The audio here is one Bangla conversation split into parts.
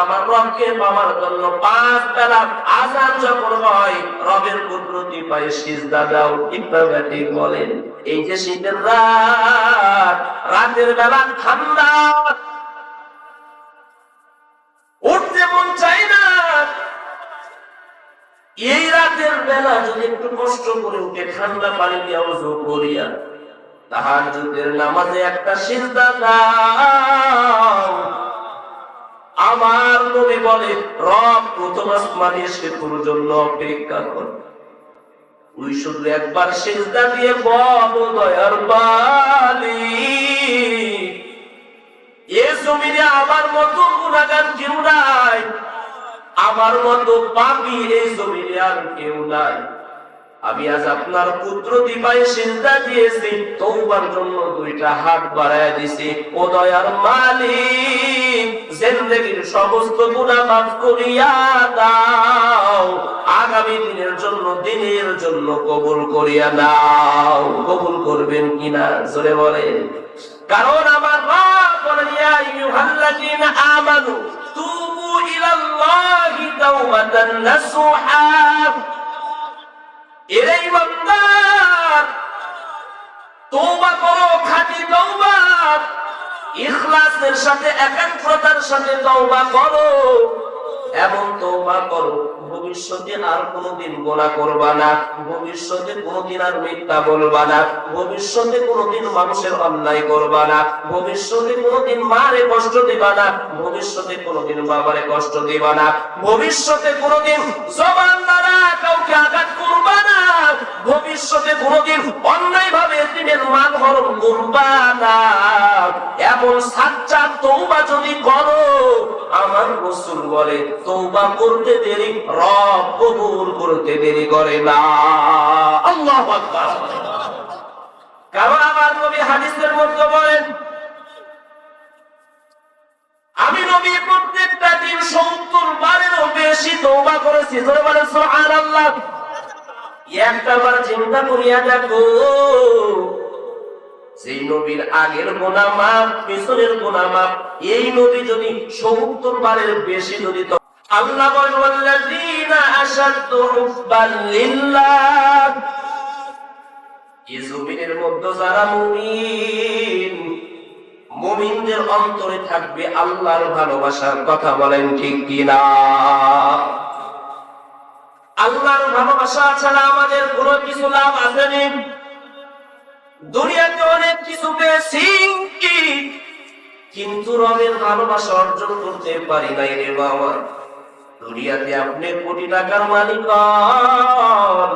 আমার রবকে পাওয়ার জন্য 5 বেলা আযান যখন হয় রবের কুদরতি পায়ে সিজদা দাও। ঠিক বলেন। এই যে শীতের রাত, রাতের বেলা ঠান্ডা, উঠতে মন চাই না। এই রাতের বেলা যদি একটু কষ্ট করে উঠে ঠান্ডা পানি দিয়ে ওযু করিয়া তাহাজ্জুদের নামাজে একটা সিজদা দাও, আমার নবী বলে রব প্রথম আসমানে সেতুর জন্য অপেক্ষা করে। ওই শুধু একবার সিজদা দিয়ে বলো দয়ার মালিক, এ জমিনে আমার মতো গুনাহগার কেউ নাই, আমার মতো পাপী এই জমিনে আর কেউ নাই। আমি আজ আপনার কুদরতি পায়ে সিজদা দিয়েছি, তওবার জন্য 2টা হাত বাড়ায় দিছি। ও দয়ার মালিক, জিন্দেগীর সমস্ত গুনাহ মাফ করিয়া দাও, আগামী দিনের জন্য, দিনের জন্য কবুল করিয়া নাও। কবুল করবেন কিনা জোরে বলেন। কারণ আমার রব বলেন, ইয়া আইয়ুহাল্লাযীনা আমানু তুবু ইলাল্লাহি তাওবাতান নাসুহা। এরে ইমানদার, তওবা করো, খাঁটি তওবা, ইখলাসের সাথে, একাগ্রতার সাথে তওবা করো। এমন তওবা করো ভবিষ্যতে আর কোনোদিন গুনাহ করবা না, ভবিষ্যতে কোনোদিন আর মিথ্যা বলবা না, ভবিষ্যতে কোনোদিন মানুষের অন্যায় করবা না, ভবিষ্যতে কোনোদিন মারে কষ্ট দিবা না, ভবিষ্যতে কোনোদিন বাবারে কষ্ট দিবা না, ভবিষ্যতে কোনোদিন জবান দ্বারা কাউকে আঘাত করবা না, ভবিষ্যতে কোনোদিন অন্যায় ভাবে এতিমের মাল হরণ করবা না। এমন সাচ্চা তওবা যদি করো, আমার রাসূল বলে তওবা করতে দেরি রব কবুল করতে দেরি করে না। আল্লাহু আকবার। কারণ আমার নবী হাদিসের মধ্যে বলেন, আমি নবী প্রত্যেকটা দিন 70 বারেরও বেশি তওবা করেছি। জোরে বলেন সুবহানাল্লাহ। একটাবার চিন্তা করিয়া দেখো, সেই নবীর আগের গুনাহ মাফ, পিছনের গুনাহ মাফ, এই নবী যদি 70 বারের বেশি যদি, আল্লাহ বলেন ওয়াল্লাযীনা আশাদ্দু হুব্বান লিল্লাহ, এই জমিনের মধ্যে যারা মুমিন, মুমিনদের অন্তরে থাকবে আল্লাহর ভালোবাসার কথা। বলেন ঠিক কিনা? আল্লাহর ভালোবাসা ছাড়া আমাদের কোনো কিছু লাভ আসেনি। দুনিয়াতে অনেক কিছু পেয়েছি, কিন্তু রবের ভালোবাসা অর্জন করতে পারি নাই রে বাবা। দুনিয়াতে আপনি কোটি টাকার মালিক হন,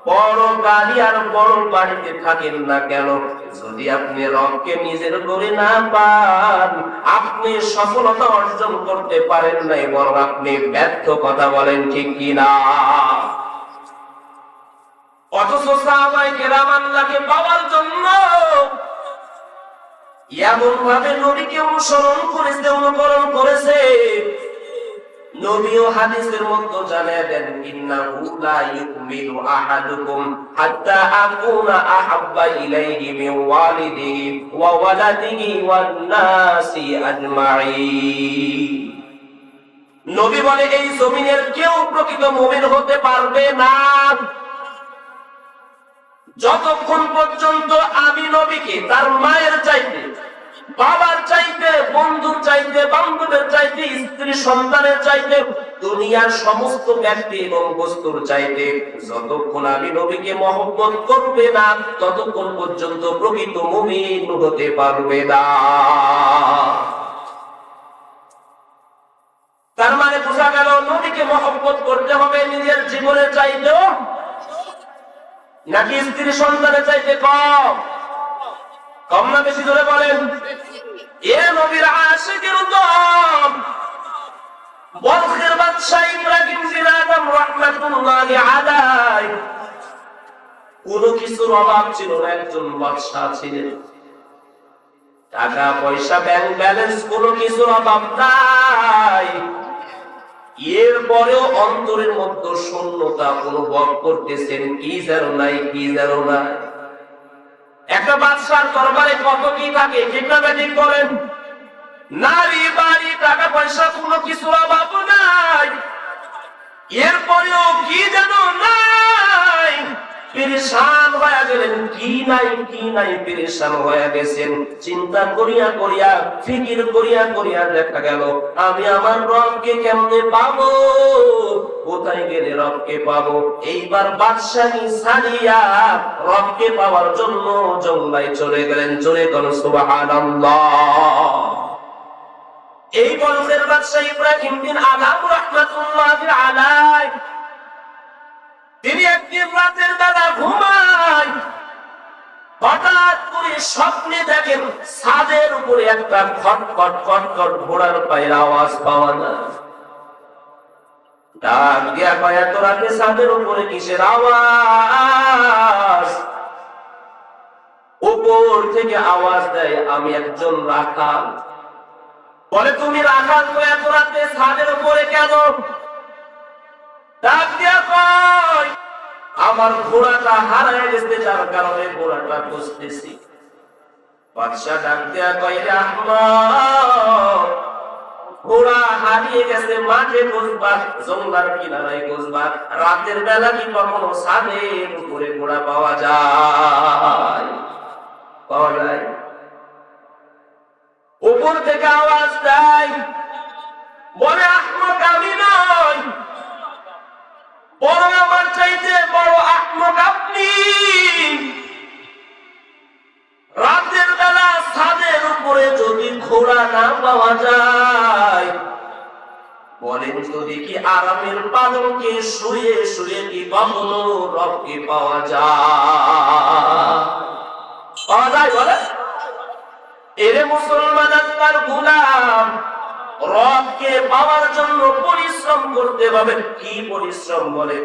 বড় গাড়ি আর বড় বাড়িতে থাকেন না কেন, যদি আপনি রবকে নিজের করে না পান, আপনি সফলতা অর্জন করতে পারেন নাই, বরং আপনি ব্যর্থ। কথা বলেন ঠিক কিনা? অথচ সাহাবায়ে কেরাম আল্লাহকে পাওয়ার জন্য এমন ভাবে নবীকে অনুসরণ করেছে, অনুকরণ করেছে। নবীও হাদিসের মধ্যে জানিয়ে দেন, ইন্নাহু লা ইউমিনু আহাদুকুম হাত্তা আকুনা আহাব্বা ইলাইহি মিন ওয়ালিদিহি ওয়া ওয়ালাদিহি ওয়ান নাসি আজমাইন। নবী বলে, এই জমিনের কেউ প্রকৃত মুমিন হতে পারবে না যতক্ষণ পর্যন্ত আমি নবীকে তার মায়ের চাইতে, বাবার চাইতে, বন্ধুর চাইতে, বান্ধবের চাইতে, স্ত্রী সন্তানের চাইতে, দুনিয়ার সমস্ত ব্যক্তি এবং বস্তুর চাইতে যতক্ষণ আমি নবীকে মহব্বত করবে না, ততক্ষণ পর্যন্ত প্রকৃত মুমিন হতে পারবে না। তার মানে বোঝা গেল, নবীকে মহব্বত করতে হবে নিজের জীবনের চাইতেও, নাকি স্ত্রী সন্তানের চাইতে কম? কম না বেশি? ধরে বলেন। এ নবীর আশিকের উত্তম বলখের বাদশাহ ইব্রাহিম বিন আদম রাহমাতুল্লাহি আলাইহি, কোনো কিছুর অভাব ছিল না, একজন বাদশাহ ছিলেন। টাকা পয়সা, ব্যাংক ব্যালেন্স, কোনো কিছুর অভাব নাই। এরপরেও অন্তরের মধ্যে শূন্যতা অনুভব করতেছেন, কি যেন নাই, কি যেন নাই। একটা বাদশার দরবারে কত কি থাকে, ঠিক না ঠিক বলেন? নারী বাড়ি টাকা পয়সা কোনো কিছু অভাব নাই, এরপরেও কি যেন নাই, পেরেশান হয়ে গেলেন। কি নাই পেরেশান হয়ে গেছেন। চিন্তা করিয়া করিয়া ফিকির করিয়া করিয়া দেখা গেল আমি আমার রবকে কেমনে পাবো, কোথায় গেলে রবকে পাবো। এইবার বাদশাহী ছাড়িয়া রবকে পাওয়ার জন্য জঙ্গলায় চলে গেলেন। জোরে কোন সুবহানাল্লাহ। এই বলখের বাদশাহ ইব্রাহিম বিন আদহাম রাহমাতুল্লাহি আলাইহি তিনি একদিন রাতের বেলা ঘুমায়, হঠাৎ করে স্বপ্নে দেখেন ছাদের উপরে একটা খটখট খটখট ঘোড়ার পায়ের আওয়াজ পাওয়া যায়। ডাক দিয়া কয় এত রাতে ছাদের উপরে কিসের আওয়াজ? উপর থেকে আওয়াজ দেয় আমি একজন রাখাল। বলে তুমি রাখাল তো এত রাতে ছাদের উপরে কেন? ডাক দিয়া কয় আমার ঘোড়াটা হারায় গেছে, যার কারণে ঘোড়াটা খুঁজতেছি। বাদশা ডাক দিয়া কয় রে আহমদ, ঘোড়া হারিয়ে গেছে মাঠে খুঁজবা, জঙ্গলার কিনারায় খুঁজবা, রাতের বেলা কি কখনো ছাদের উপরে ঘোড়া পাওয়া যায়? পাওয়া যায়? উপর থেকে আওয়াজ দেয়, বলে আহমদ আমি নই, বড় আমার চাইতে বড় আহমদ আপনি। রাতের বেলা ছাদের উপরে যদি ঘোড়া না পাওয়া যায়, বলেন যদি কি আরামের পালকে শুয়ে শুয়ে কি কখনো রবকে পাওয়া যায়? পাওয়া যায়? বলে এরে মুসলমান আল্লাহর গোলাম, রবকে পাওয়ার জন্য পরিশ্রম করতে হবে। কি পরিশ্রম? বলে